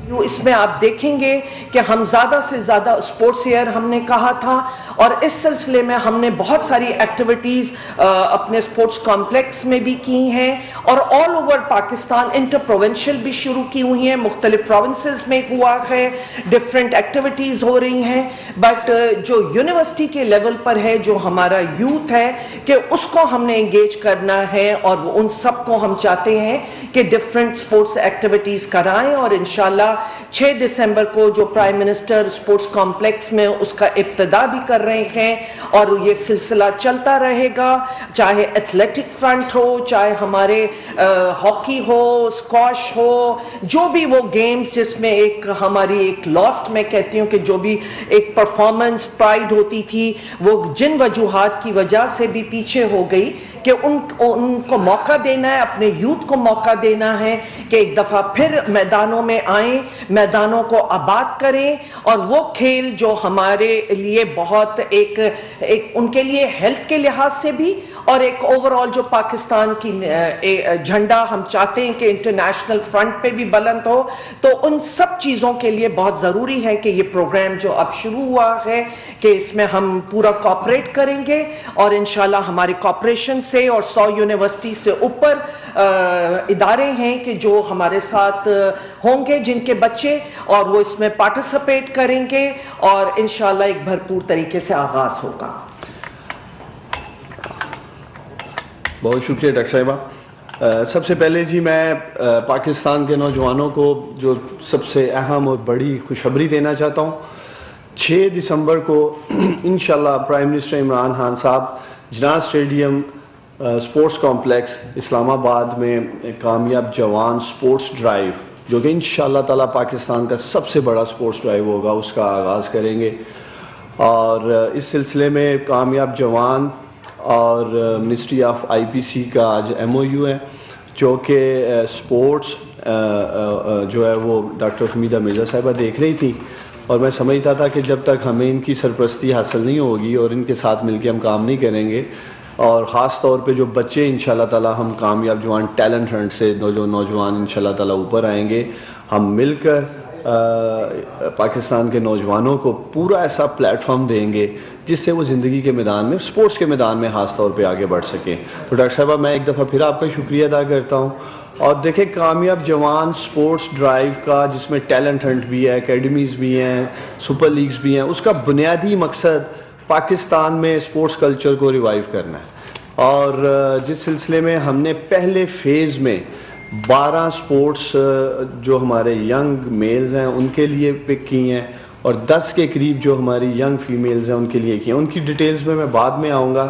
اس میں آپ دیکھیں گے کہ ہم زیادہ سے زیادہ اسپورٹس ایئر ہم نے کہا تھا، اور اس سلسلے میں ہم نے بہت ساری ایکٹیویٹیز اپنے اسپورٹس کمپلیکس میں بھی کی ہیں، اور all over Pakistan inter provincial بھی شروع کی ہوئی ہیں، مختلف پروونسز میں ہوا ہے، ڈفرینٹ ایکٹیویٹیز ہو رہی ہیں، بٹ جو یونیورسٹی کے لیول پر ہے، جو ہمارا یوتھ ہے، کہ اس کو ہم نے انگیج کرنا ہے، اور ان سب کو ہم چاہتے ہیں کہ ڈفرینٹ اسپورٹس ایکٹیویٹیز کرائیں، اور انشاءاللہ 6 دسمبر کو جو پرائم منسٹر اسپورٹس کمپلیکس میں اس کا ابتدا بھی کر رہے ہیں، اور یہ سلسلہ چلتا رہے گا، چاہے ایتھلیٹک فرنٹ ہو، چاہے ہمارے ہاکی ہو، اسکواش ہو، جو بھی وہ گیمز جس میں ایک ہماری ایک لاسٹ میں کہتی ہوں کہ جو بھی ایک پرفارمنس پرائیڈ ہوتی تھی، وہ جن وجوہات کی وجہ سے بھی پیچھے ہو گئی، کہ ان کو موقع دینا ہے، اپنے یوتھ کو موقع دینا ہے کہ ایک دفعہ پھر میدانوں میں آئیں، میدانوں کو آباد کریں، اور وہ کھیل جو ہمارے لیے بہت ایک ان کے لیے ہیلتھ کے لحاظ سے بھی، اور ایک اوور آل جو پاکستان کی جھنڈا ہم چاہتے ہیں کہ انٹرنیشنل فرنٹ پہ بھی بلند ہو، تو ان سب چیزوں کے لیے بہت ضروری ہے کہ یہ پروگرام جو اب شروع ہوا ہے کہ اس میں ہم پورا کوآپریٹ کریں گے، اور انشاءاللہ ہماری کوآپریشن سے، اور 100 یونیورسٹی سے اوپر ادارے ہیں کہ جو ہمارے ساتھ ہوں گے، جن کے بچے اور وہ اس میں پارٹیسپیٹ کریں گے، اور انشاءاللہ ایک بھرپور طریقے سے آغاز ہوگا۔ بہت شکریہ ڈاکٹر صاحبہ۔ سب سے پہلے جی میں پاکستان کے نوجوانوں کو جو سب سے اہم اور بڑی خوشخبری دینا چاہتا ہوں، 6 دسمبر کو انشاءاللہ پرائم منسٹر عمران خان صاحب جناح اسٹیڈیم اسپورٹس کمپلیکس اسلام آباد میں کامیاب جوان سپورٹس ڈرائیو، جو کہ انشاءاللہ تعالی پاکستان کا سب سے بڑا سپورٹس ڈرائیو ہوگا، اس کا آغاز کریں گے، اور اس سلسلے میں کامیاب جوان اور منسٹری آف آئی پی سی کا آج MOU ہے، جو کہ سپورٹس جو ہے وہ ڈاکٹر فمیدہ مرزا صاحبہ دیکھ رہی تھی، اور میں سمجھتا تھا کہ جب تک ہمیں ان کی سرپرستی حاصل نہیں ہوگی اور ان کے ساتھ مل کے ہم کام نہیں کریں گے، اور خاص طور پہ جو بچے انشاءاللہ تعالی ہم کامیاب جوان ٹیلنٹ ہنٹ سے جو نوجوان انشاءاللہ تعالی اوپر آئیں گے، ہم مل کر پاکستان کے نوجوانوں کو پورا ایسا پلیٹ فارم دیں گے جس سے وہ زندگی کے میدان میں، سپورٹس کے میدان میں خاص طور پہ آگے بڑھ سکیں۔ تو ڈاکٹر صاحبہ میں ایک دفعہ پھر آپ کا شکریہ ادا کرتا ہوں، اور دیکھیں کامیاب جوان سپورٹس ڈرائیو کا، جس میں ٹیلنٹ ہنٹ بھی ہے، اکیڈمیز بھی ہیں، سپر لیگز بھی ہیں، اس کا بنیادی مقصد پاکستان میں سپورٹس کلچر کو ریوائیو کرنا ہے، اور جس سلسلے میں ہم نے پہلے فیز میں 12 سپورٹس جو ہمارے ینگ میلز ہیں ان کے لیے پک کی ہیں، اور 10 کے قریب جو ہماری ینگ فیمیلز ہیں ان کے لیے کی ہیں، ان کی ڈیٹیلز میں بعد میں آؤں گا۔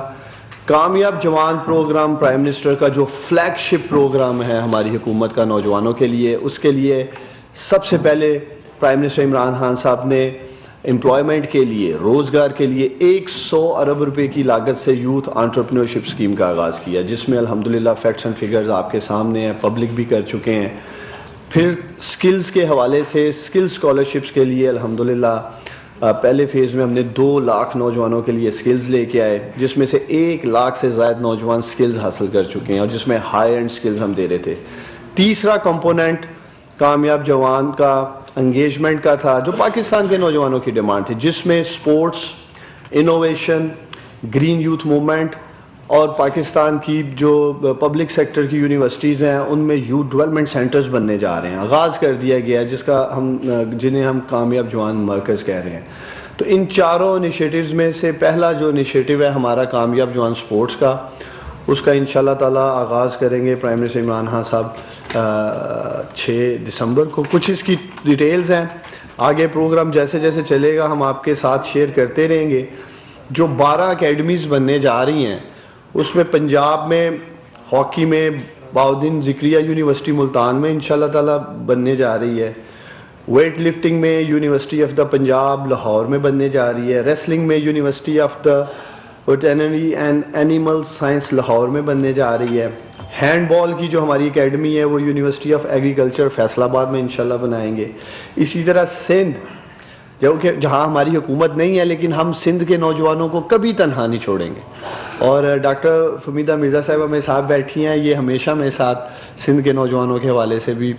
کامیاب جوان پروگرام پرائم منسٹر کا جو فلیگ شپ پروگرام ہے ہماری حکومت کا نوجوانوں کے لیے، اس کے لیے سب سے پہلے پرائم منسٹر عمران خان صاحب نے امپلائمنٹ کے لیے، روزگار کے لیے 100 ارب روپے کی لاگت سے یوتھ انٹرپرینیورشپ اسکیم کا آغاز کیا، جس میں الحمدللہ فیکٹس اینڈ فگرز آپ کے سامنے ہیں، پبلک بھی کر چکے ہیں۔ پھر سکلز کے حوالے سے سکل اسکالرشپس کے لیے الحمدللہ پہلے فیز میں ہم نے 2 لاکھ نوجوانوں کے لیے سکلز لے کے آئے، جس میں سے 1 لاکھ سے زائد نوجوان سکلز حاصل کر چکے ہیں، اور جس میں ہائی اینڈ سکلز ہم دے رہے تھے۔ تیسرا کمپوننٹ کامیاب جوان کا انگیجمنٹ کا تھا، جو پاکستان کے نوجوانوں کی ڈیمانڈ تھی، جس میں sports, innovation, green youth movement, اور پاکستان کی جو پبلک سیکٹر کی یونیورسٹیز ہیں ان میں یوتھ ڈیولپمنٹ سینٹرز بننے جا رہے ہیں، آغاز کر دیا گیا، جس کا جنہیں ہم کامیاب جوان مرکز کہہ رہے ہیں۔ تو ان چاروں انیشیٹیوز میں سے پہلا جو انیشیٹیو ہے ہمارا کامیاب جوان سپورٹس کا، اس کا انشاءاللہ تعالی آغاز کریں گے پرائم منسٹر عمران خان صاحب 6 دسمبر کو۔ کچھ اس کی ڈیٹیلز ہیں، آگے پروگرام جیسے جیسے چلے گا ہم آپ کے ساتھ شیئر کرتے رہیں گے۔ جو 12 اکیڈمیز بننے جا رہی ہیں، اس میں پنجاب میں ہاکی میں بہاؤالدین ذکریہ یونیورسٹی ملتان میں انشاءاللہ تعالی بننے جا رہی ہے، ویٹ لفٹنگ میں university of the Punjab Lahore میں بننے جا رہی ہے، ریسلنگ میں university of the veterinary and animal science Lahore میں بننے جا رہی ہے، ہینڈ بال کی جو ہماری اکیڈمی ہے وہ یونیورسٹی آف ایگریکلچر فیصل آباد میں انشاءاللہ بنائیں گے۔ اسی طرح سندھ، جو کہ جہاں ہماری حکومت نہیں ہے لیکن ہم سندھ کے نوجوانوں کو کبھی تنہا نہیں چھوڑیں گے، اور ڈاکٹر فمیدہ مرزا صاحبہ میرے ساتھ بیٹھی ہیں، یہ ہمیشہ میرے ساتھ سندھ کے نوجوانوں کے حوالے سے بھی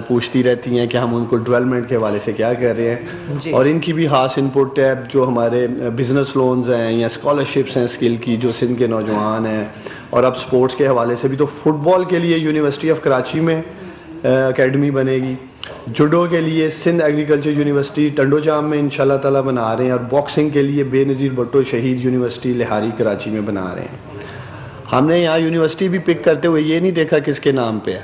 پوچھتی رہتی ہیں کہ ہم ان کو ڈیولپمنٹ کے حوالے سے کیا کر رہے ہیں، اور ان کی بھی خاص انپٹ ہے جو ہمارے بزنس لونز ہیں یا اسکالرشپس ہیں اسکل کی جو سندھ کے نوجوان ہیں، اور اب سپورٹس کے حوالے سے بھی تو فٹ بال کے لیے یونیورسٹی آف کراچی میں اکیڈمی بنے گی، جوڈو کے لیے سندھ ایگریکلچر یونیورسٹی ٹنڈو جام میں انشاءاللہ تعالیٰ بنا رہے ہیں، اور باکسنگ کے لیے بے نظیر بھٹو شہید یونیورسٹی لہاری کراچی میں بنا رہے ہیں۔ ہم نے یہاں یونیورسٹی بھی پک کرتے ہوئے یہ نہیں دیکھا کس کے نام پہ ہے،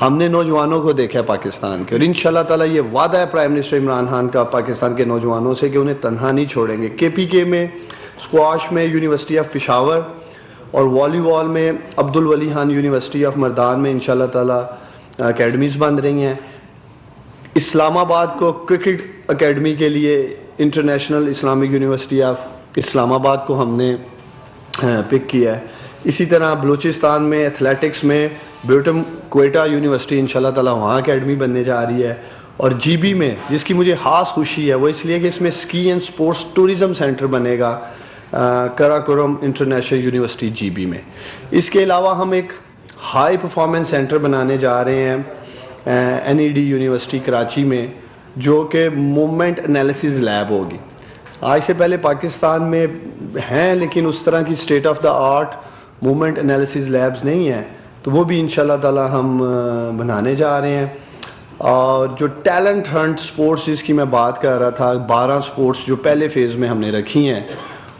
ہم نے نوجوانوں کو دیکھا ہے پاکستان کے، اور انشاءاللہ تعالیٰ یہ وعدہ ہے پرائم منسٹر عمران خان کا پاکستان کے نوجوانوں سے کہ انہیں تنہا نہیں چھوڑیں گے۔ کے پی کے میں اسکواش میں یونیورسٹی آف پشاور، اور والی بال میں عبدالولی خان یونیورسٹی آف مردان میں انشاءاللہ تعالیٰ اکیڈمیز بن رہی ہیں۔ اسلام آباد کو کرکٹ اکیڈمی کے لیے انٹرنیشنل اسلامک یونیورسٹی آف اسلام آباد کو ہم نے پک کیا ہے۔ اسی طرح بلوچستان میں ایتھلیٹکس میں بیوٹم کوئٹہ یونیورسٹی انشاءاللہ تعالیٰ وہاں اکیڈمی بننے جا رہی ہے، اور جی بی میں جس کی مجھے خاص خوشی ہے وہ اس لیے کہ اس میں اسکی اینڈ سپورٹس ٹورزم سینٹر بنے گا کراکورم انٹرنیشنل یونیورسٹی جی بی میں۔ اس کے علاوہ ہم ایک ہائی پرفارمنس سینٹر بنانے جا رہے ہیں N E D university Karachi میں، جو کہ موومنٹ انالیسز لیب ہوگی۔ آج سے پہلے پاکستان میں ہیں لیکن اس طرح کی state of the art movement analysis labs نہیں ہیں، تو وہ بھی انشاءاللہ تعالیٰ ہم بنانے جا رہے ہیں۔ اور جو ٹیلنٹ ہنٹ سپورٹس جس کی میں بات کر رہا تھا، 12 سپورٹس جو پہلے فیز میں ہم نے رکھی ہیں،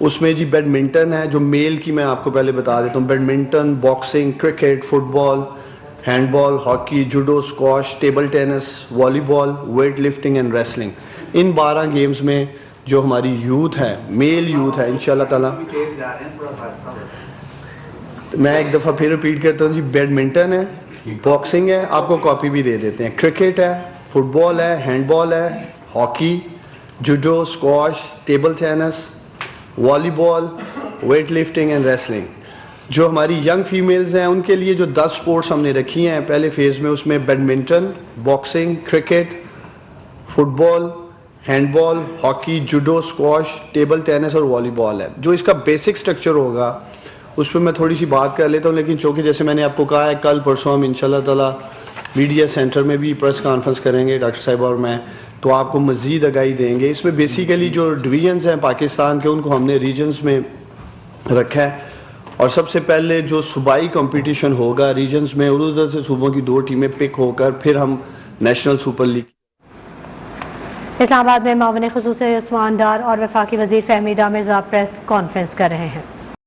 اس میں جی بیڈمنٹن ہے جو میل کی میں آپ کو پہلے بتا دیتا ہوں، badminton, boxing, cricket, football, handball, hockey, judo, squash, table tennis, والی بال، ویٹ لفٹنگ اینڈ ریسلنگ، ان 12 گیمز میں جو ہماری یوتھ ہے، میل یوتھ ہے، انشاءاللہ تعالیٰ میں ایک دفعہ پھر ریپیٹ کرتا ہوں جی، بیڈمنٹن ہے، باکسنگ ہے، آپ کو کاپی بھی دے دیتے ہیں، کرکٹ ہے، فٹ بال ہے، ہینڈ بال ہے، hockey, judo, squash, table tennis, والی بال، ویٹ لفٹنگ اینڈ ریسلنگ۔ جو ہماری ینگ فیمیلز ہیں ان کے لیے جو 10 سپورٹس ہم نے رکھی ہیں پہلے فیز میں، اس میں badminton, boxing, cricket, football, handball, hockey, judo, squash, table tennis اور والی بال ہے۔ جو اس کا بیسک سٹرکچر ہوگا اس پہ میں تھوڑی سی بات کر لیتا ہوں، لیکن چونکہ جیسے میں نے آپ کو کہا ہے کل پرسوں ہم انشاءاللہ تعالیٰ میڈیا سینٹر میں بھی پریس کانفرنس کریں گے ڈاکٹر صاحب اور میں، تو آپ کو مزید آگاہی دیں گے۔ اس میں بیسیکلی جو ڈویژنز ہیں پاکستان کے ان کو ہم نے ریجنز میں رکھا ہے، اور سب سے پہلے جو صوبائی کمپٹیشن ہوگا ریجنز میں، ادھر سے صوبوں کی 2 ٹیمیں پک ہو کر پھر ہم نیشنل سپر لیگ۔ اسلام آباد میں معاون خصوصی عثمان ڈار اور وفاقی وزیر فہمی رامرزا پریس کانفرنس کر رہے ہیں۔